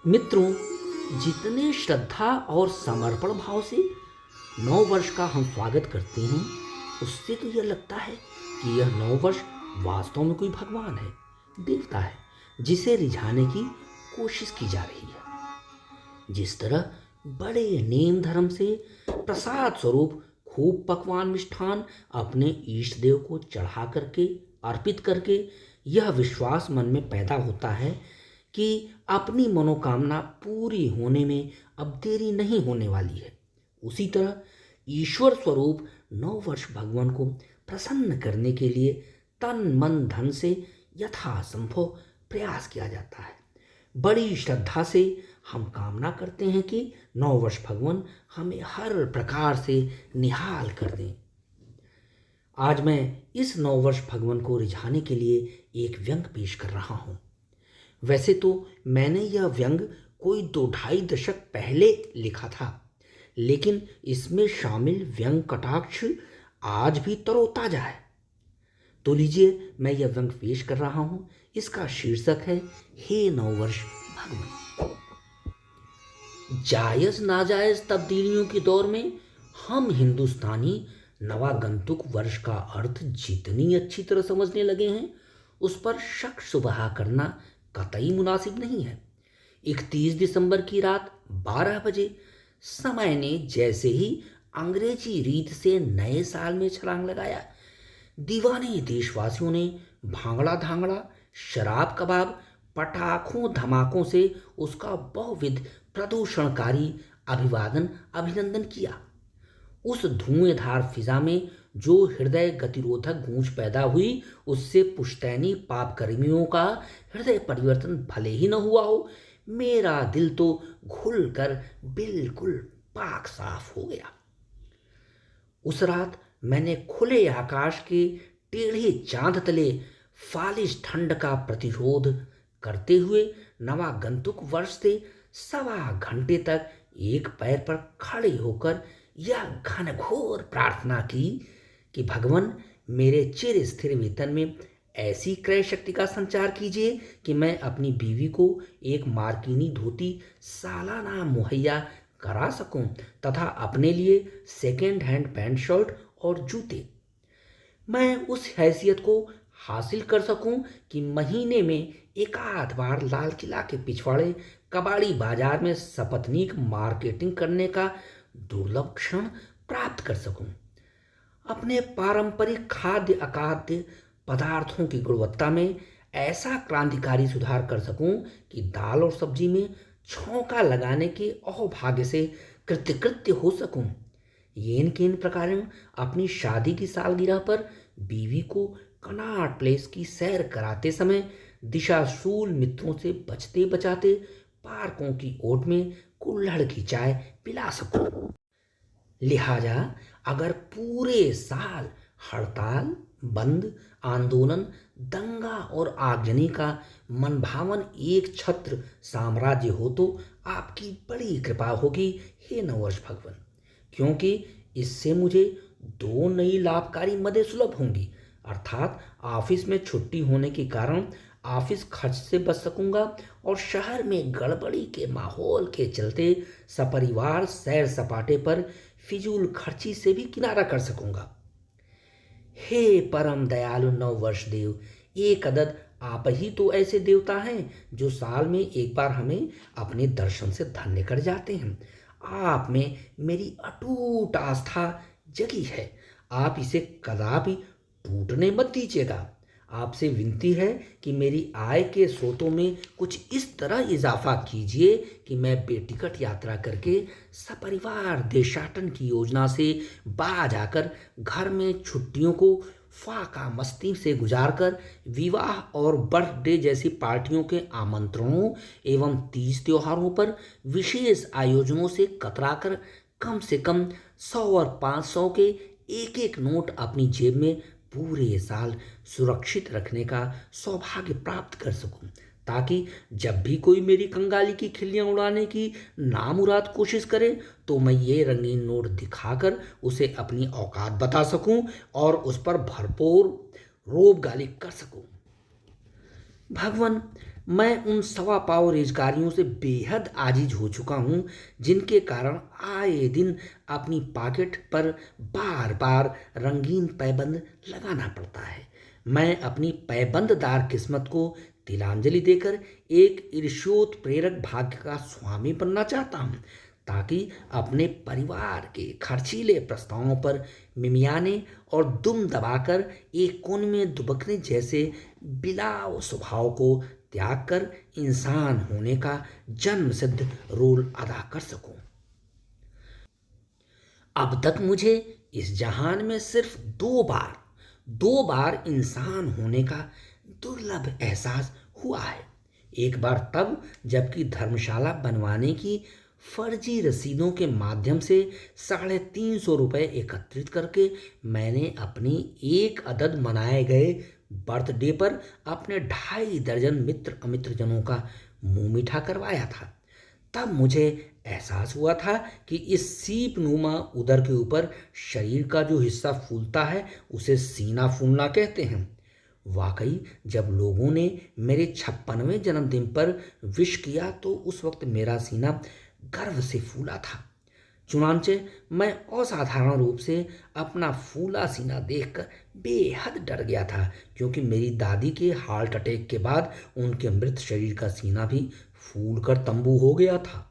मित्रों, जितने श्रद्धा और समर्पण भाव से नव वर्ष का हम स्वागत करते हैं, उससे तो यह लगता है कि यह नव वर्ष वास्तव में कोई भगवान है, देवता है, जिसे रिझाने की कोशिश की जा रही है। जिस तरह बड़े नेम धर्म से प्रसाद स्वरूप खूब पकवान मिष्ठान अपने इष्ट देव को चढ़ा करके अर्पित करके यह विश्वास मन में पैदा होता है कि अपनी मनोकामना पूरी होने में अब देरी नहीं होने वाली है, उसी तरह ईश्वर स्वरूप नव वर्ष भगवान को प्रसन्न करने के लिए तन मन धन से यथासंभव प्रयास किया जाता है। बड़ी श्रद्धा से हम कामना करते हैं कि नव वर्ष भगवान हमें हर प्रकार से निहाल कर दें। आज मैं इस नव वर्ष भगवान को रिझाने के लिए एक व्यंग पेश कर रहा हूँ। वैसे तो मैंने यह व्यंग कोई 2-2.5 दशक पहले लिखा था, लेकिन इसमें शामिल व्यंग कटाक्ष आज भी तरोताजा है। तो लीजिए, मैं यह व्यंग पेश कर रहा हूं। इसका शीर्षक है हे नववर्ष भगवान। जायज नाजायज तब्दीलियों के दौर में हम हिंदुस्तानी नवागंतुक वर्ष का अर्थ जितनी अच्छी तरह समझने लगे हैं, उस पर शक शुबहा करना कतई मुनासिब नहीं है। 31 दिसंबर की रात 12 बजे समय ने जैसे ही अंग्रेजी रीत से नए साल में छलांग लगाया, दीवाने देशवासियों ने भांगड़ा धांगड़ा शराब कबाब पटाखों धमाकों से उसका बहुविध प्रदूषणकारी अभिवादन अभिनंदन किया। उस धुएंधार फिजा में जो हृदय गतिरोधक गूंज पैदा हुई, उससे पुश्तैनी पाप कर्मियों का हृदय परिवर्तन भले ही न हुआ हो, मेरा दिल तो घुल कर बिल्कुल पाक साफ हो गया। उस रात मैंने खुले आकाश के टेढ़े चांद तले फालिश ठंड का प्रतिरोध करते हुए नवागंतुक वर्ष से 1.25 घंटे तक एक पैर पर खड़े होकर यह घनघोर प्रार्थना की कि भगवान मेरे चिर स्थिर वेतन में ऐसी क्रय शक्ति का संचार कीजिए कि मैं अपनी बीवी को एक मार्किनी धोती सालाना मुहैया करा सकूं तथा अपने लिए सेकेंड हैंड पैंट शर्ट और जूते मैं उस हैसियत को हासिल कर सकूं कि महीने में एक आध बार लाल किला के पिछवाड़े कबाड़ी बाजार में सपत्नीक मार्केटिंग करने का दुर्लभ क्षण प्राप्त कर सकूं। अपने पारंपरिक खाद्य अखाद्य पदार्थों की गुणवत्ता में ऐसा क्रांतिकारी सुधार कर सकूं कि दाल और सब्जी में छौंका लगाने के अहोभाग्य से कृतकृत्य हो सकूं। येन केन प्रकार अपनी शादी की सालगिरह पर बीवी को कनॉट प्लेस की सैर कराते समय दिशाशूल मित्रों से बचते बचाते पार्कों की ओट में कुल्हड़ की चाय पिला सकूं। लिहाजा अगर पूरे साल हड़ताल बंद आंदोलन दंगा और आगजनी का मनभावन एक छत्र साम्राज्य हो तो आपकी बड़ी कृपा होगी हे नववर्ष भगवान, क्योंकि इससे मुझे 2 नई लाभकारी मदें सुलभ होंगी। अर्थात ऑफिस में छुट्टी होने के कारण ऑफिस खर्च से बच सकूंगा और शहर में गड़बड़ी के माहौल के चलते सपरिवार सैर सपाटे पर फिजूल खर्ची से भी किनारा कर सकूंगा। हे परम दयालु नववर्ष देव, एक अदद आप ही तो ऐसे देवता हैं जो साल में एक बार हमें अपने दर्शन से धन्य कर जाते हैं। आप में मेरी अटूट आस्था जगी है, आप इसे कदापि टूटने मत दीजिएगा। आपसे विनती है कि मेरी आय के स्रोतों में कुछ इस तरह इजाफा कीजिए कि मैं बेटिकट यात्रा करके सपरिवार देशाटन की योजना से बाज आकर घर में छुट्टियों को फाका मस्ती से गुजारकर विवाह और बर्थडे जैसी पार्टियों के आमंत्रणों एवं तीज त्योहारों पर विशेष आयोजनों से कतराकर कम से कम 100 और 500 के एक एक नोट अपनी जेब में पूरे साल सुरक्षित रखने का सौभाग्य प्राप्त कर सकूं, ताकि जब भी कोई मेरी कंगाली की खिल्लियां उड़ाने की नामुराद कोशिश करे तो मैं ये रंगीन नोट दिखाकर उसे अपनी औकात बता सकूं और उस पर भरपूर रोब गाली कर सकूं। भगवान, मैं उन सवा पाव रेज़गारियों से बेहद आजिज़ हो चुका हूँ, जिनके कारण आए दिन अपनी पॉकेट पर बार-बार रंगीन पैबंद लगाना पड़ता है। मैं अपनी पैबंददार किस्मत को तिलांजलि देकर एक ईर्ष्योत्प्रेरक भाग्य का स्वामी बनना चाहता हूँ, ताकि अपने परिवार के खर्चीले प्रस्तावों पर मिमियाने और दुम दबाकर एक कोने में दुबकने जैसे बिलाव स्वभाव को त्याग कर इंसान होने का जन्मसिद्ध रोल अदा कर सकूं। अब तक मुझे इस जहान में सिर्फ दो बार इंसान होने का दुर्लभ एहसास हुआ है। एक बार तब जबकि धर्मशाला बनवाने की फर्जी रसीदों के माध्यम से 350 रुपये एकत्रित करके मैंने अपनी एक अदद मनाए गए बर्थडे पर अपने 2.5 दर्जन मित्र अमित्रजनों का मुंह मीठा करवाया था। तब मुझे एहसास हुआ था कि इस सीप नुमा उदर के ऊपर शरीर का जो हिस्सा फूलता है उसे सीना फूलना कहते हैं। वाकई जब लोगों ने मेरे 56वें जन्मदिन पर विश किया तो उस वक्त मेरा सीना गर्व से फूला था। चुनांचे मैं असाधारण रूप से अपना फूला सीना देखकर बेहद डर गया था, क्योंकि मेरी दादी के हार्ट अटैक के बाद उनके मृत शरीर का सीना भी फूलकर तंबू हो गया था।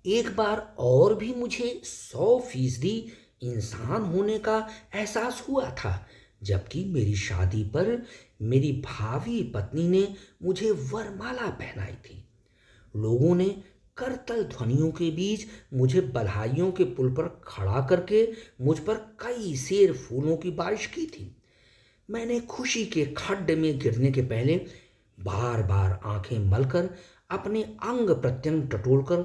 एक बार और भी मुझे 100% इंसान होने का एहसास हुआ था, जबकि मेरी शादी पर मेरी भावी पत्नी ने मुझे वरमाला पहनाई थी। लोगों ने करतल ध्वनियों के बीच मुझे बधाइयों के पुल पर खड़ा करके मुझ पर कई सेर फूलों की बारिश की थी। मैंने खुशी के खड्डे में गिरने के पहले बार बार आंखें मलकर अपने अंग प्रत्यंग टटोलकर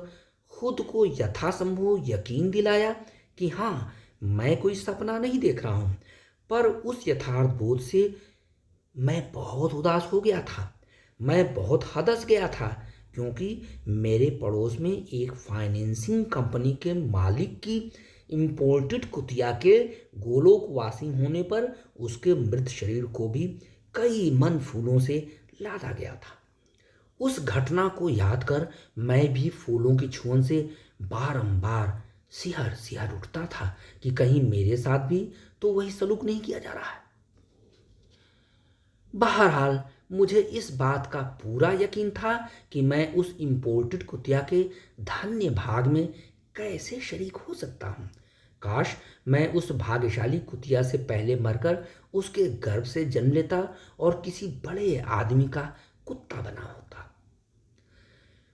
खुद को यथासंभव यकीन दिलाया कि हाँ, मैं कोई सपना नहीं देख रहा हूँ। पर उस यथार्थ बोध से मैं बहुत उदास हो गया था। मैं बहुत हदस गया था, क्योंकि मेरे पड़ोस में एक फाइनेंसिंग कंपनी के मालिक की इम्पोर्टेड कुतिया के गोलोकवासी होने पर उसके मृत शरीर को भी कई मन फूलों से लादा गया था। उस घटना को याद कर मैं भी फूलों की छुअन से बारंबार सिहर सिहर उठता था कि कहीं मेरे साथ भी तो वही सलूक नहीं किया जा रहा है। बहरहाल मुझे इस बात का पूरा यकीन था कि मैं उस इम्पोर्टेड कुतिया के धन्य भाग में कैसे शरीक हो सकता हूँ। काश मैं उस भाग्यशाली कुतिया से पहले मरकर उसके गर्भ से जन्म लेता और किसी बड़े आदमी का कुत्ता बना होता।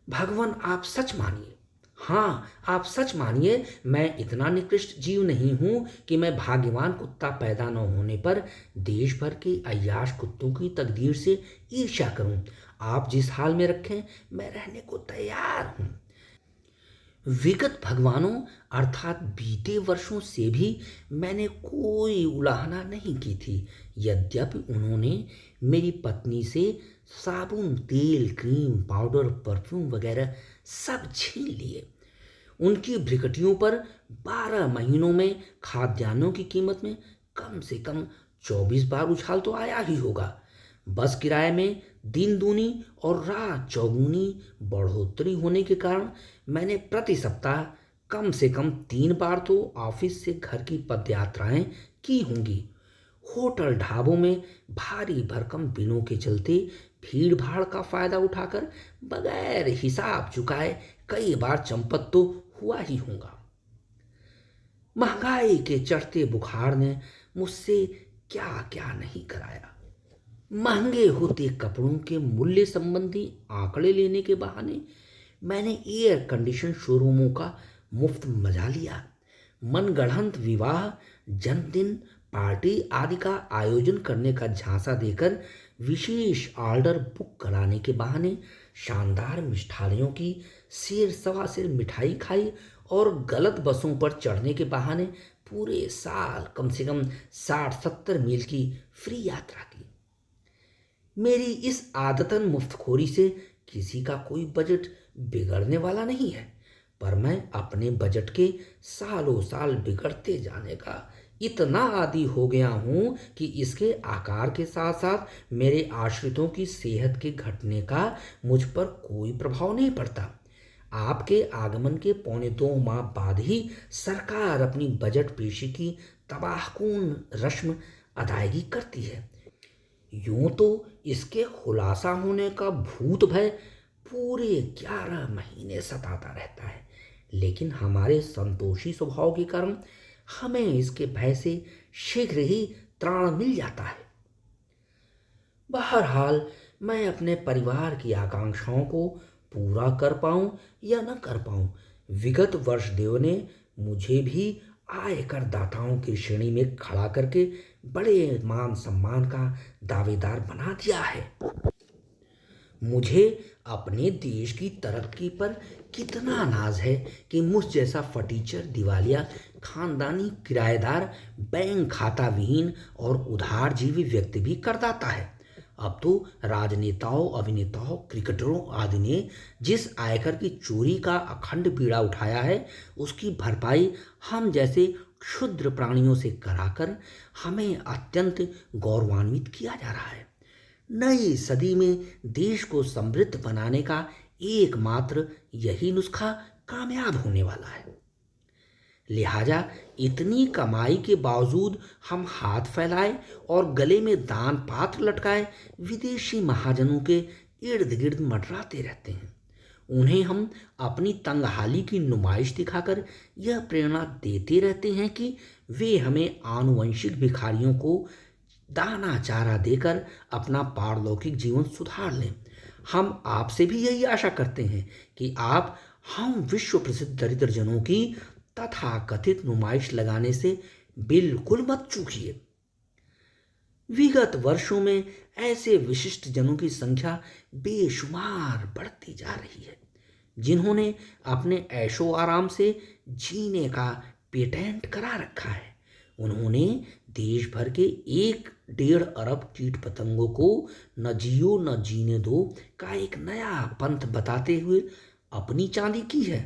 भगवान, आप सच मानिए, हाँ आप सच मानिए, मैं इतना निकृष्ट जीव नहीं हूं कि मैं भाग्यवान कुत्ता पैदा न होने पर देश भर के अय्याश कुत्तों की तकदीर से ईर्ष्या करूं। आप जिस हाल में रखें मैं रहने को तैयार हूं। विगत भगवानों अर्थात बीते वर्षों से भी मैंने कोई उलाहना नहीं की थी, यद्यपि उन्होंने मेरी पत्नी से साबुन, तेल, क्रीम, पाउडर, परफ्यूम वगैरह सब छीन लिए। उनकी भ्रिकटियों पर 12 महीनों में खाद्यान्नों की कीमत में कम से कम 24 बार उछाल तो आया ही होगा। बस किराए में दिन दूनी और रात चौगुनी बढ़ोतरी होने के कारण मैंने प्रति सप्ताह कम से कम 3 बार तो ऑफिस से घर की पदयात्राएं की होंगी। होटल ढाबों में भारी भरकम बिलों के चलते भीड़ भाड़ का फायदा उठाकर बगैर हिसाब चुकाए कई बार चंपत तो हुआ ही होगा। महंगाई के चढ़ते बुखार ने मुझसे क्या क्या नहीं कराया। महंगे होते कपड़ों के मूल्य संबंधी आंकड़े लेने के बहाने मैंने एयर कंडीशन शोरूमों का मुफ्त मजा लिया। मनगढ़ंत विवाह, जन्मदिन, पार्टी आदि का आयोजन करने का झांसा देकर विशेष ऑर्डर बुक कराने के बहाने शानदार मिष्ठाइयों की सिर सवा सिर मिठाई खाई और गलत बसों पर चढ़ने के बहाने पूरे साल कम से कम 60-70 मील की फ्री यात्रा की। मेरी इस आदतन मुफ्तखोरी से किसी का कोई बजट बिगड़ने वाला नहीं है, पर मैं अपने बजट के सालों साल बिगड़ते जाने का इतना आदी हो गया हूँ कि इसके आकार के साथ साथ मेरे आश्रितों की सेहत के घटने का मुझ पर कोई प्रभाव नहीं पड़ता। आपके आगमन के पौने 2 माह बाद ही सरकार अपनी बजट पेशी की तबाहकून रस्म अदायगी करती है। यूं तो इसके खुलासा होने का भूत भय पूरे 11 महीने सताता रहता है, लेकिन हमारे संतोषी स्वभाव के कारण हमें इसके भय से शीघ्र ही त्राण मिल जाता है। बहरहाल मैं अपने परिवार की आकांक्षाओं को पूरा कर पाऊं या न कर पाऊं, विगत वर्ष देव ने मुझे भी आयकर दाताओं की श्रेणी में खड़ा करके बड़े मान सम्मान का दावेदार बना दिया है। मुझे अपने देश की तरक्की पर कितना नाज है कि मुझ जैसा फटीचर दिवालिया खानदानी किराएदार बैंक खाता विहीन और उधारजीवी व्यक्ति भी करदाता है। अब तो राजनेताओं, अभिनेताओं, क्रिकेटरों आदि ने जिस आयकर की चोरी का अखंड बीड़ा उठाया है, उसकी भरपाई हम जैसे क्षुद्र प्राणियों से कराकर हमें अत्यंत गौरवान्वित किया जा रहा है। नई सदी में देश को समृद्ध बनाने का एकमात्र यही नुस्खा कामयाब होने वाला है। लिहाजा इतनी कमाई के बावजूद हम हाथ फैलाए और गले में दान पात्र लटकाए विदेशी महाजनों के इर्द गिर्द मंडराते रहते हैं। उन्हें हम अपनी तंगहाली की नुमाइश दिखाकर यह प्रेरणा देते रहते हैं कि वे हमें आनुवंशिक भिखारियों को दाना चारा देकर अपना पारलौकिक जीवन सुधार लें। हम आपसे भी यही आशा करते हैं कि आप हम विश्व प्रसिद्ध दरिद्र जनों की तथाकथित नुमाइश लगाने से बिल्कुल मत चूकिए। विगत वर्षों में ऐसे विशिष्ट जनों की संख्या बेशुमार बढ़ती जा रही है, जिन्होंने अपने ऐशो आराम से जीने का पेटेंट करा रखा है। उन्होंने देश भर के 1.5 अरब कीट पतंगों को न जियो न जीने दो का एक नया पंथ बताते हुए अपनी चांदी की है।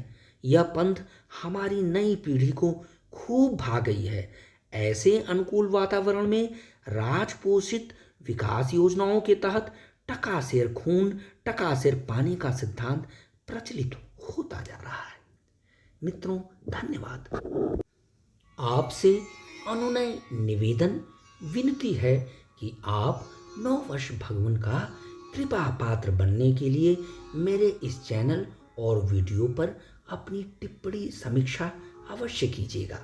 यह पंथ हमारी नई पीढ़ी को खूब भा गई है। ऐसे अनुकूल वातावरण में राजपोषित विकास योजनाओं के तहत टकासेर खून टकासेर पानी का सिद्धांत प्रचलित होता जा रहा है। मित्रों, धन्यवाद। आपसे अनुनय निवेदन विनती है कि आप नववर्ष भगवान का कृपा पात्र बनने के लिए मेरे इस चैनल और वीडियो पर अपनी टिप्पणी समीक्षा अवश्य कीजिएगा।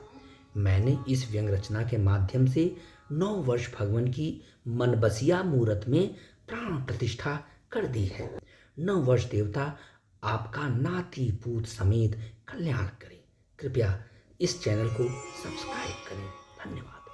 मैंने इस व्यंग रचना के माध्यम से नववर्ष भगवान की मनबसिया मूर्त में प्राण प्रतिष्ठा कर दी है। नववर्ष देवता आपका नाती पूत समेत कल्याण करें। कृपया इस चैनल को सब्सक्राइब करें। धन्यवाद।